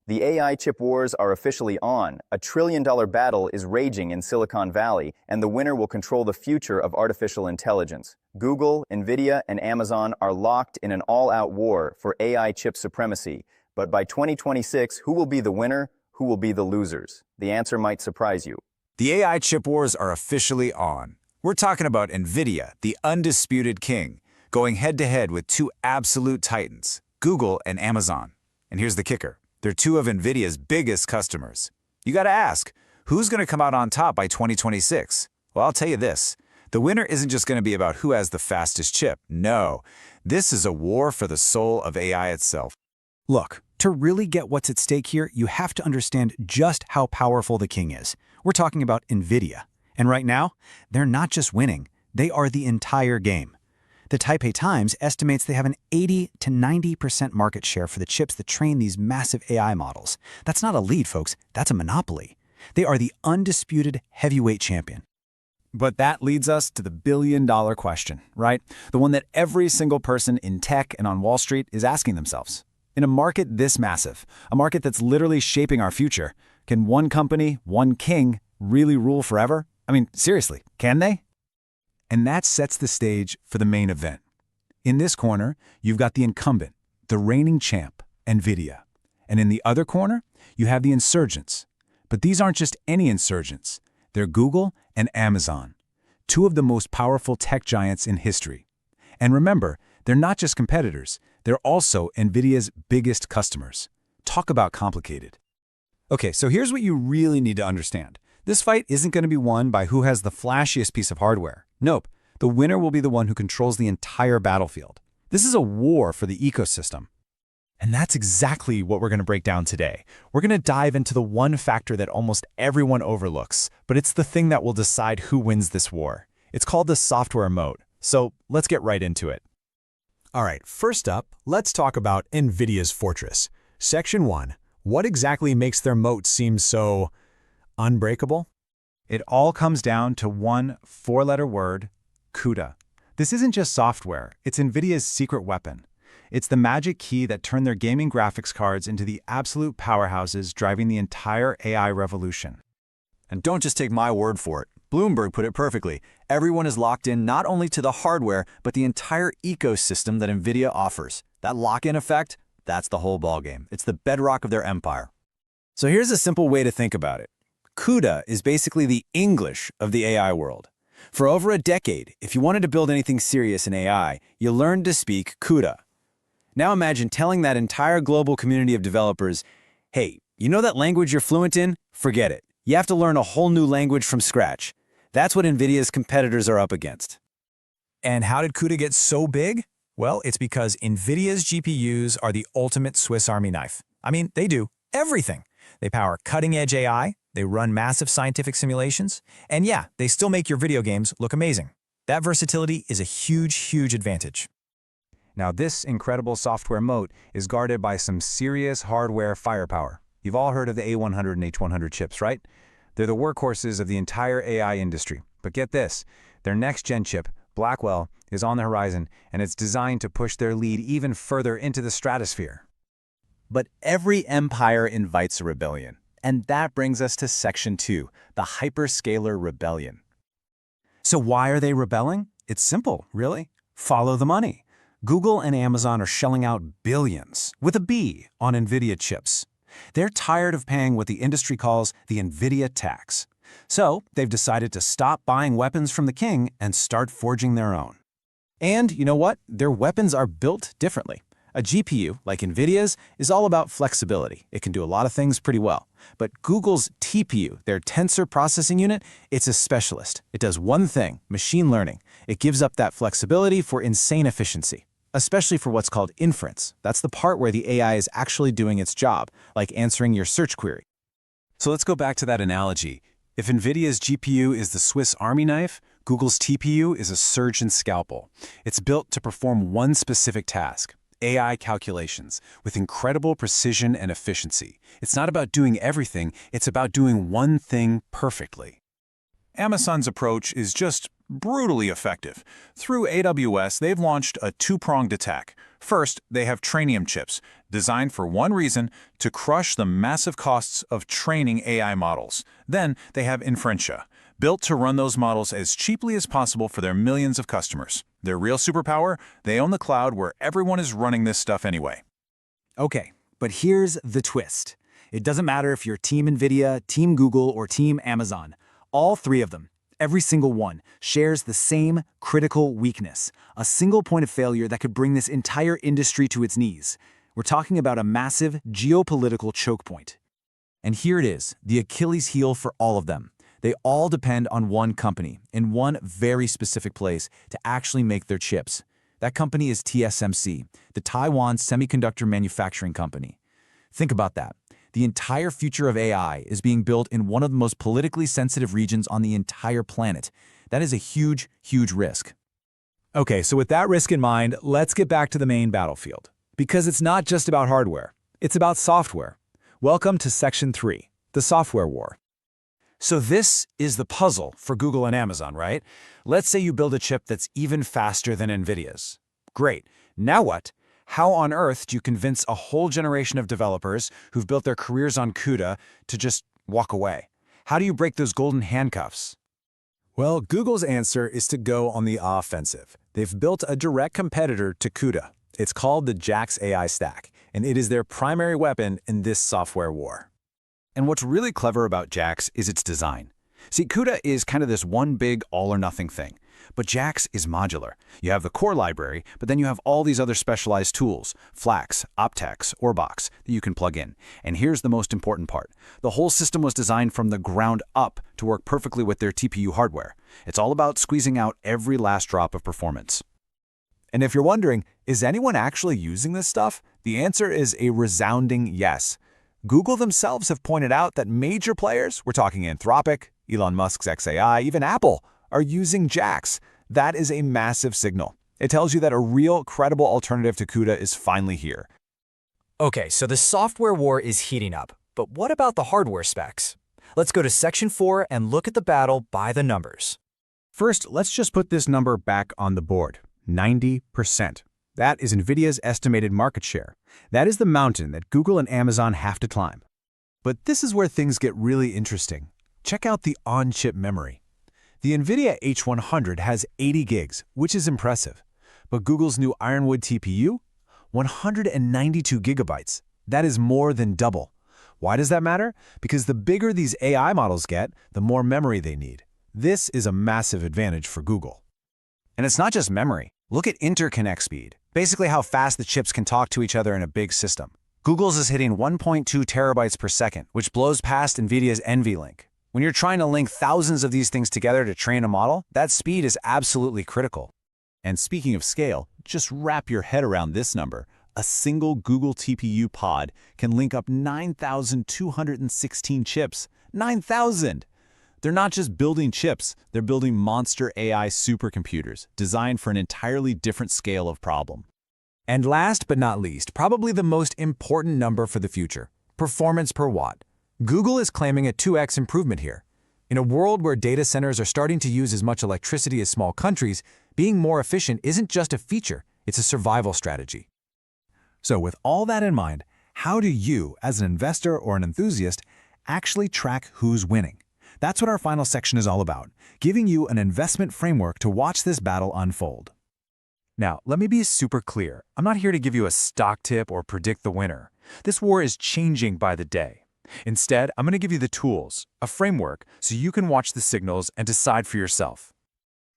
The AI chip wars are officially on. A trillion-dollar battle is raging in Silicon Valley, and the winner will control the future of artificial intelligence. Google, Nvidia, and Amazon are locked in an all-out war for AI chip supremacy. But by 2026, who will be the winner? Who will be the losers? The answer might surprise you. The AI chip wars are officially on. We're talking about Nvidia, the undisputed king, going head-to-head with two absolute titans, Google and Amazon. And here's the kicker. They're two of Nvidia's biggest customers. You gotta ask, who's gonna come out on top by 2026? Well, I'll tell you this. The winner isn't just gonna be about who has the fastest chip. No, this is a war for the soul of AI itself. Look, to really get what's at stake here, you have to understand just how powerful the king is. We're talking about Nvidia. And right now, they're not just winning, they are the entire game. The Taipei Times estimates they have an 80 to 90% market share for the chips that train these massive AI models. That's not a lead, folks, that's a monopoly. They are the undisputed heavyweight champion. But that leads us to the billion-dollar question, right? The one that every single person in tech and on Wall Street is asking themselves. In a market this massive, a market that's literally shaping our future, can one company, one king, really rule forever? I mean, seriously, can they? And that sets the stage for the main event. In this corner, you've got the incumbent, the reigning champ, Nvidia. And in the other corner, you have the insurgents. But these aren't just any insurgents. They're Google and Amazon, two of the most powerful tech giants in history. And remember, they're not just competitors, they're also Nvidia's biggest customers. Talk about complicated. Okay, so here's what you really need to understand. This fight isn't going to be won by who has the flashiest piece of hardware. Nope, the winner will be the one who controls the entire battlefield. This is a war for the ecosystem. And that's exactly what we're going to break down today. We're going to dive into the one factor that almost everyone overlooks, but it's the thing that will decide who wins this war. It's called the software moat. So let's get right into it. All right, first up, let's talk about Nvidia's fortress. Section 1. What exactly makes their moat seem so unbreakable? It all comes down to one four-letter word, CUDA. This isn't just software, it's Nvidia's secret weapon. It's the magic key that turned their gaming graphics cards into the absolute powerhouses driving the entire AI revolution. And don't just take my word for it. Bloomberg put it perfectly. Everyone is locked in not only to the hardware, but the entire ecosystem that Nvidia offers. That lock-in effect, that's the whole ballgame. It's the bedrock of their empire. So here's a simple way to think about it. CUDA is basically the English of the AI world. For over a decade, if you wanted to build anything serious in AI, you learned to speak CUDA. Now imagine telling that entire global community of developers, hey, you know that language you're fluent in? Forget it. You have to learn a whole new language from scratch. That's what Nvidia's competitors are up against. And how did CUDA get so big? Well, it's because Nvidia's GPUs are the ultimate Swiss Army knife. I mean, they do everything. They power cutting-edge AI, they run massive scientific simulations, and yeah, they still make your video games look amazing. That versatility is a huge, huge advantage. Now, this incredible software moat is guarded by some serious hardware firepower. You've all heard of the A100 and H100 chips, right? They're the workhorses of the entire AI industry. But get this, their next-gen chip, Blackwell, is on the horizon, and it's designed to push their lead even further into the stratosphere. But every empire invites a rebellion. And that brings us to Section 2, the hyperscaler rebellion. So why are they rebelling? It's simple, really. Follow the money. Google and Amazon are shelling out billions, with a B, on Nvidia chips. They're tired of paying what the industry calls the Nvidia tax. So they've decided to stop buying weapons from the king and start forging their own. And you know what? Their weapons are built differently. A GPU, like Nvidia's, is all about flexibility. It can do a lot of things pretty well. But Google's TPU, their Tensor Processing Unit, it's a specialist. It does one thing, machine learning. It gives up that flexibility for insane efficiency, especially for what's called inference. That's the part where the AI is actually doing its job, like answering your search query. So let's go back to that analogy. If Nvidia's GPU is the Swiss Army knife, Google's TPU is a surgeon's scalpel. It's built to perform one specific task, AI calculations, with incredible precision and efficiency. It's not about doing everything, it's about doing one thing perfectly. Amazon's approach is just brutally effective. Through AWS, they've launched a two-pronged attack. First, they have Trainium chips, designed for one reason, to crush the massive costs of training AI models. Then, they have Inferentia, built to run those models as cheaply as possible for their millions of customers. Their real superpower? They own the cloud where everyone is running this stuff anyway. Okay, but here's the twist. It doesn't matter if you're Team Nvidia, Team Google, or Team Amazon. All three of them, every single one, shares the same critical weakness, a single point of failure that could bring this entire industry to its knees. We're talking about a massive geopolitical choke point. And here it is, the Achilles heel for all of them. They all depend on one company, in one very specific place, to actually make their chips. That company is TSMC, the Taiwan Semiconductor Manufacturing Company. Think about that. The entire future of AI is being built in one of the most politically sensitive regions on the entire planet. That is a huge, huge risk. Okay, so with that risk in mind, let's get back to the main battlefield. Because it's not just about hardware, it's about software. Welcome to Section 3, the software war. So this is the puzzle for Google and Amazon, right? Let's say you build a chip that's even faster than Nvidia's. Great. Now what? How on earth do you convince a whole generation of developers who've built their careers on CUDA to just walk away? How do you break those golden handcuffs? Well, Google's answer is to go on the offensive. They've built a direct competitor to CUDA. It's called the JAX AI stack, and it is their primary weapon in this software war. And what's really clever about JAX is its design. See, CUDA is kind of this one big all-or-nothing thing. But JAX is modular. You have the core library, but then you have all these other specialized tools, Flax, Optex, Orbox, that you can plug in. And here's the most important part. The whole system was designed from the ground up to work perfectly with their TPU hardware. It's all about squeezing out every last drop of performance. And if you're wondering, is anyone actually using this stuff? The answer is a resounding yes. Google themselves have pointed out that major players, we're talking Anthropic, Elon Musk's XAI, even Apple, are using JAX. That is a massive signal. It tells you that a real, credible alternative to CUDA is finally here. Okay, so the software war is heating up. But what about the hardware specs? Let's go to Section 4 and look at the battle by the numbers. First, let's just put this number back on the board. 90%. That is Nvidia's estimated market share. That is the mountain that Google and Amazon have to climb. But this is where things get really interesting. Check out the on-chip memory. The Nvidia H100 has 80 gigs, which is impressive. But Google's new Ironwood TPU? 192 gigabytes. That is more than double. Why does that matter? Because the bigger these AI models get, the more memory they need. This is a massive advantage for Google. And it's not just memory. Look at interconnect speed, basically how fast the chips can talk to each other in a big system. Google's is hitting 1.2 terabytes per second, which blows past NVIDIA's NVLink. When you're trying to link thousands of these things together to train a model, that speed is absolutely critical. And speaking of scale, just wrap your head around this number. A single Google TPU pod can link up 9,216 chips. 9,000! They're not just building chips, they're building monster AI supercomputers designed for an entirely different scale of problem. And last but not least, probably the most important number for the future, performance per watt. Google is claiming a 2x improvement here. In a world where data centers are starting to use as much electricity as small countries, being more efficient isn't just a feature, it's a survival strategy. So with all that in mind, how do you, as an investor or an enthusiast, actually track who's winning? That's what our final section is all about, giving you an investment framework to watch this battle unfold. Now, let me be super clear. I'm not here to give you a stock tip or predict the winner. This war is changing by the day. Instead, I'm going to give you the tools, a framework, so you can watch the signals and decide for yourself.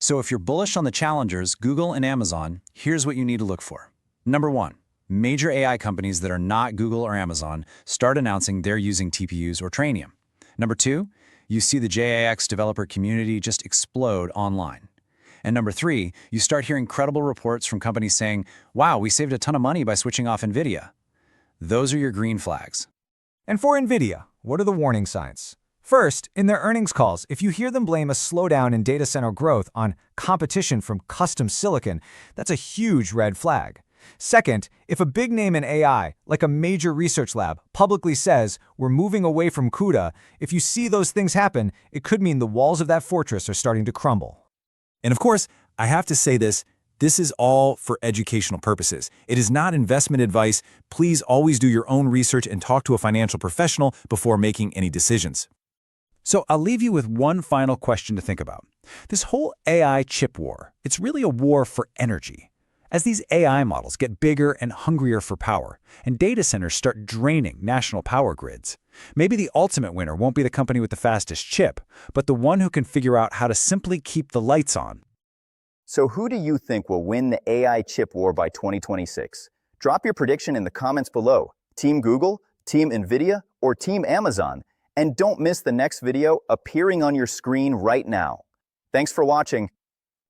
So if you're bullish on the challengers, Google and Amazon, here's what you need to look for. Number 1, major AI companies that are not Google or Amazon start announcing they're using TPUs or Trainium. Number 2, you see the JAX developer community just explode online. And number 3, you start hearing credible reports from companies saying, wow, we saved a ton of money by switching off Nvidia. Those are your green flags. And for Nvidia, what are the warning signs? First, in their earnings calls, if you hear them blame a slowdown in data center growth on competition from custom silicon, that's a huge red flag. Second, if a big name in AI, like a major research lab, publicly says we're moving away from CUDA, if you see those things happen, it could mean the walls of that fortress are starting to crumble. And of course, I have to say this This is all for educational purposes. It is not investment advice. Please always do your own research and talk to a financial professional before making any decisions. So I'll leave you with one final question to think about. This whole AI chip war, it's really a war for energy. As these AI models get bigger and hungrier for power, and data centers start draining national power grids, maybe the ultimate winner won't be the company with the fastest chip, but the one who can figure out how to simply keep the lights on. So who do you think will win the AI chip war by 2026? Drop your prediction in the comments below. Team Google, Team Nvidia, or Team Amazon? And don't miss the next video appearing on your screen right now. Thanks for watching.